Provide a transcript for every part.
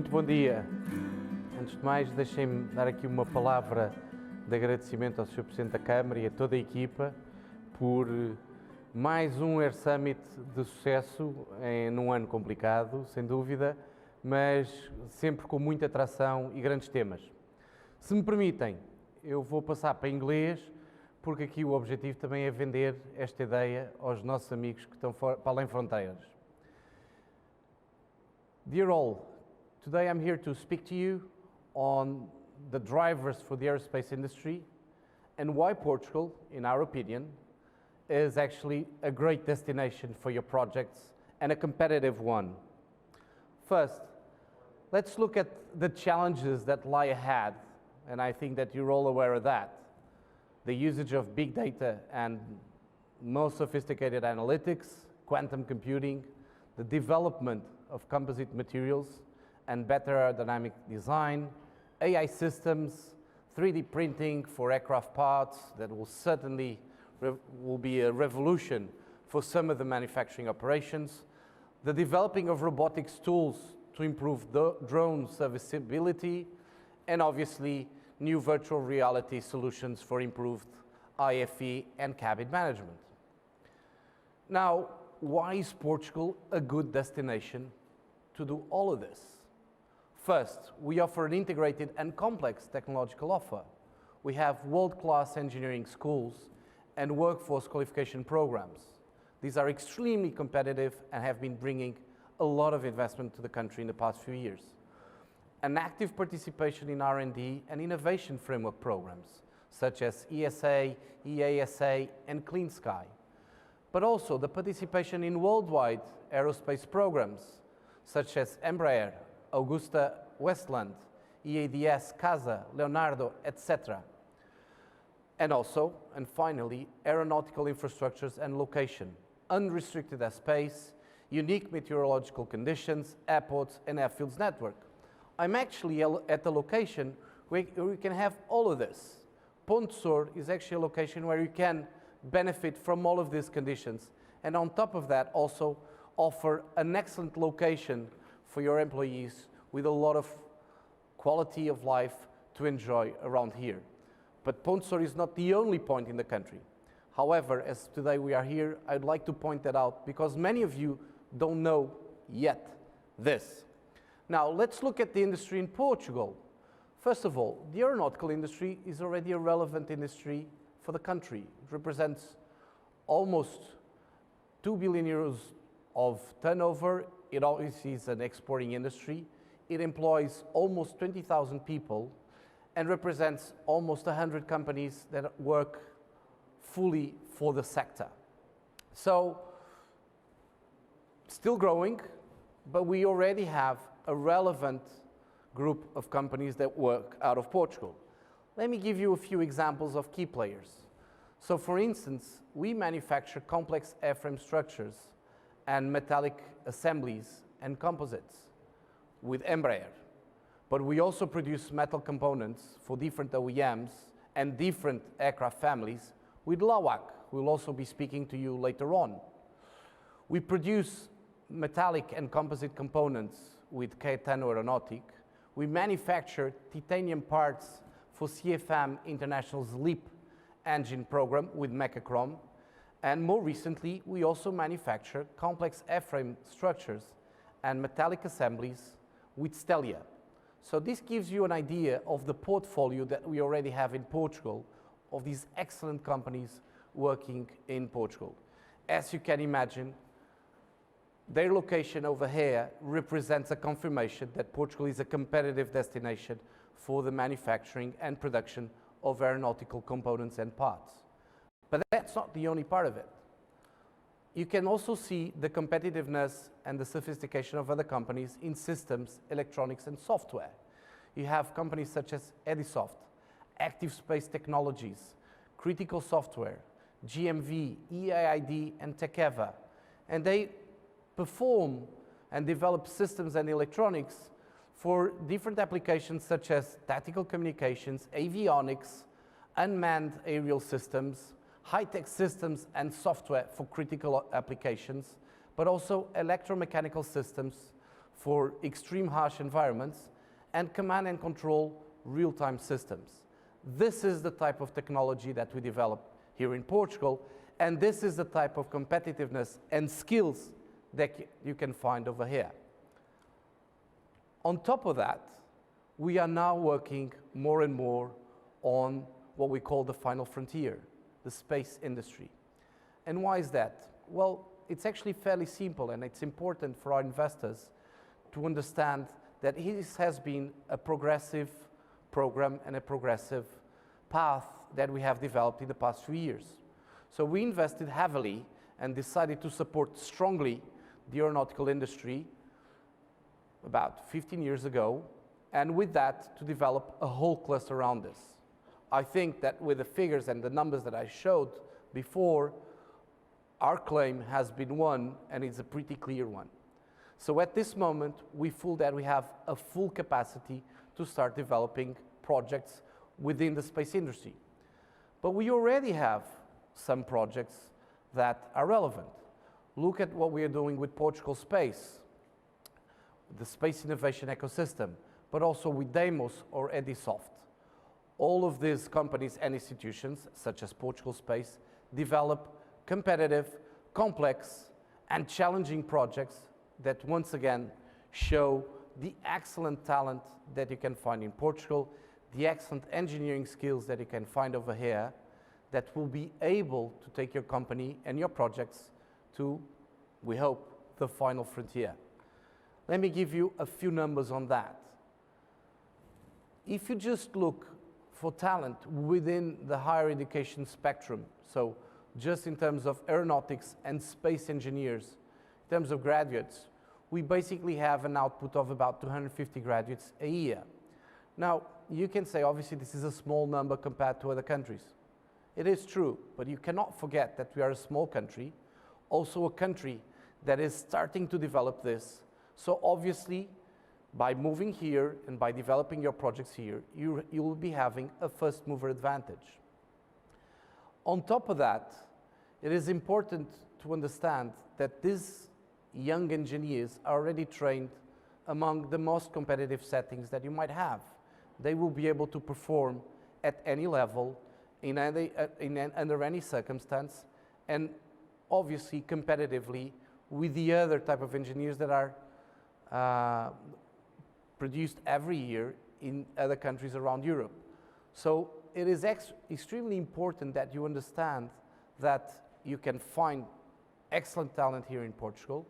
Muito bom dia. Antes de mais, deixem-me dar aqui uma palavra de agradecimento ao Sr. Presidente da Câmara e a toda a equipa por mais um Air Summit de sucesso num ano complicado, sem dúvida, mas sempre com muita atração e grandes temas. Se me permitem, eu vou passar para inglês, porque aqui o objetivo também é vender esta ideia aos nossos amigos que estão para além fronteiras. Dear all, today I'm here to speak to you on the drivers for the aerospace industry and why Portugal, in our opinion, is actually a great destination for your projects and a competitive one. First, let's look at the challenges that lie ahead, and I think that you're all aware of that. The usage of big data and more sophisticated analytics, quantum computing, the development of composite materials and better aerodynamic design, AI systems, 3D printing for aircraft parts that will certainly will be a revolution for some of the manufacturing operations, the developing of robotics tools to improve the drone serviceability, and obviously new virtual reality solutions for improved IFE and cabin management. Now, why is Portugal a good destination to do all of this? First, we offer an integrated and complex technological offer. We have world-class engineering schools and workforce qualification programs. These are extremely competitive and have been bringing a lot of investment to the country in the past few years. An active participation in R&D and innovation framework programs, such as ESA, EASA, and Clean Sky. But also the participation in worldwide aerospace programs, such as Embraer, Augusta Westland, EADS, CASA, Leonardo, etc. And also, and finally, aeronautical infrastructures and location, unrestricted airspace, unique meteorological conditions, airports, and airfields network. I'm actually at a location where we can have all of this. Ponte Sur is actually a location where you can benefit from all of these conditions, and on top of that also offer an excellent location for your employees with a lot of quality of life to enjoy around here. But Ponte Sur is not the only point in the country. However, as today we are here, I'd like to point that out because many of you don't know yet this. Now, let's look at the industry in Portugal. First of all, the aeronautical industry is already a relevant industry for the country. It represents almost 2 billion euros of turnover. It obviously is an exporting industry. It employs almost 20,000 people and represents almost 100 companies that work fully for the sector. So, still growing, but we already have a relevant group of companies that work out of Portugal. Let me give you a few examples of key players. So for instance, we manufacture complex airframe structures and metallic assemblies and composites with Embraer. But we also produce metal components for different OEMs and different aircraft families with Lawak, who will also be speaking to you later on. We produce metallic and composite components with Caetano Aeronautic. We manufacture titanium parts for CFM International's LEAP engine program with Mechachrome. And more recently, we also manufacture complex airframe structures and metallic assemblies with Stelia. So this gives you an idea of the portfolio that we already have in Portugal of these excellent companies working in Portugal. As you can imagine, their location over here represents a confirmation that Portugal is a competitive destination for the manufacturing and production of aeronautical components and parts. But that's not the only part of it. You can also see the competitiveness and the sophistication of other companies in systems, electronics, and software. You have companies such as Edisoft, Active Space Technologies, Critical Software, GMV, EAID, and Tekeva. And they perform and develop systems and electronics for different applications such as tactical communications, avionics, unmanned aerial systems, high-tech systems and software for critical applications, but also electromechanical systems for extreme harsh environments, and command and control real-time systems. This is the type of technology that we develop here in Portugal, and this is the type of competitiveness and skills that you can find over here. On top of that, we are now working more and more on what we call the final frontier, the space industry. And why is that? Well, it's actually fairly simple, and it's important for our investors to understand that this has been a progressive program and a progressive path that we have developed in the past few years. So we invested heavily and decided to support strongly the aeronautical industry about 15 years ago, and with that to develop a whole cluster around this. I think that with the figures and the numbers that I showed before, our claim has been won, and it's a pretty clear one. So at this moment, we feel that we have a full capacity to start developing projects within the space industry. But we already have some projects that are relevant. Look at what we are doing with Portugal Space, the space innovation ecosystem, but also with Deimos or Edisoft. All of these companies and institutions, such as Portugal Space, develop competitive, complex, and challenging projects that once again show the excellent talent that you can find in Portugal, the excellent engineering skills that you can find over here, that will be able to take your company and your projects to, we hope, the final frontier. Let me give you a few numbers on that. If you just look for talent within the higher education spectrum, so just in terms of aeronautics and space engineers, in terms of graduates, we basically have an output of about 250 graduates a year. Now, you can say, obviously, this is a small number compared to other countries. It is true, but you cannot forget that we are a small country, also a country that is starting to develop this. So obviously, by moving here and by developing your projects here, you will be having a first mover advantage. On top of that, it is important to understand that these young engineers are already trained among the most competitive settings that you might have. They will be able to perform at any level, under any circumstance, and obviously competitively with the other type of engineers that are produced every year in other countries around Europe. So it is extremely important that you understand that you can find excellent talent here in Portugal,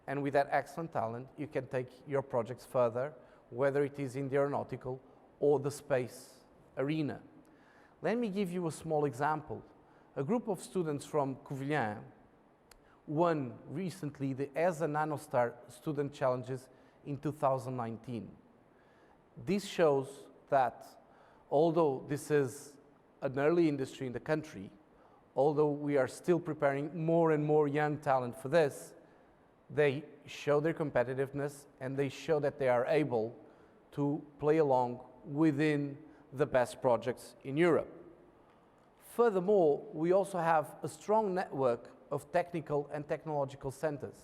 and with that excellent talent, you can take your projects further, whether it is in the aeronautical or the space arena. Let me give you a small example. A group of students from Covilhã won recently the ESA Nanostar Student Challenges in 2019. This shows that although this is an early industry in the country, although we are still preparing more and more young talent for this, they show their competitiveness and they show that they are able to play along within the best projects in Europe. Furthermore, we also have a strong network of technical and technological centers.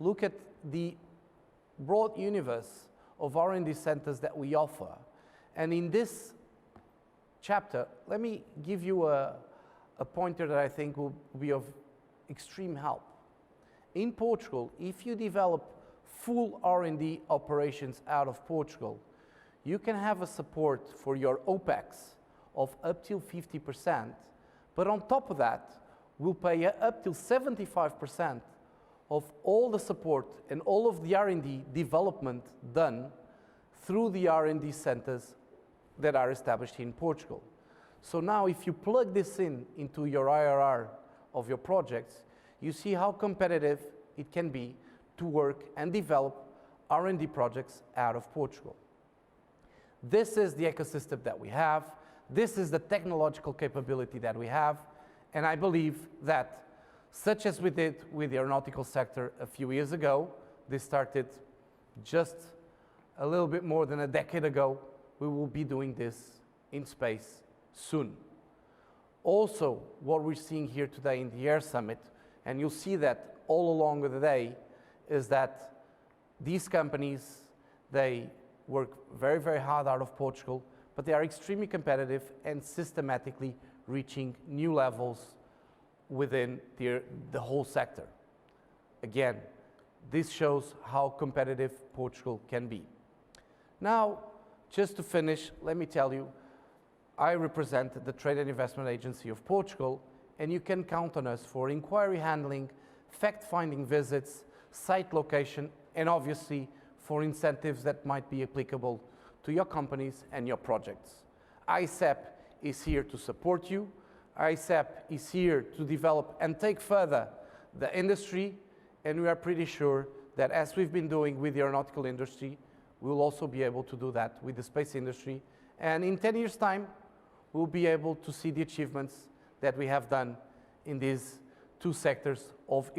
Look at the broad universe of R&D centers that we offer. And in this chapter, let me give you a pointer that I think will be of extreme help. In Portugal, if you develop full R&D operations out of Portugal, you can have a support for your OPEX of up till 50%, but on top of that, we'll pay up till 75% of all the support and all of the R&D development done through the R&D centers that are established in Portugal. So now if you plug this into your IRR of your projects, you see how competitive it can be to work and develop R&D projects out of Portugal. This is the ecosystem that we have. This is the technological capability that we have. And I believe that, such as we did with the aeronautical sector a few years ago, this started just a little bit more than a decade ago, we will be doing this in space soon. Also, what we're seeing here today in the Air Summit, and you'll see that all along the day, is that These companies, they work very, very hard out of Portugal, but they are extremely competitive and systematically reaching new levels within the whole sector. Again, this shows how competitive Portugal can be. Now, just to finish, let me tell you, I represent the Trade and Investment Agency of Portugal, and you can count on us for inquiry handling, fact-finding visits, site location, and obviously for incentives that might be applicable to your companies and your projects. AICEP is here to support you. AICEP is here to develop and take further the industry, and we are pretty sure that as we've been doing with the aeronautical industry, we will also be able to do that with the space industry. And in 10 years' time, we'll be able to see the achievements that we have done in these two sectors of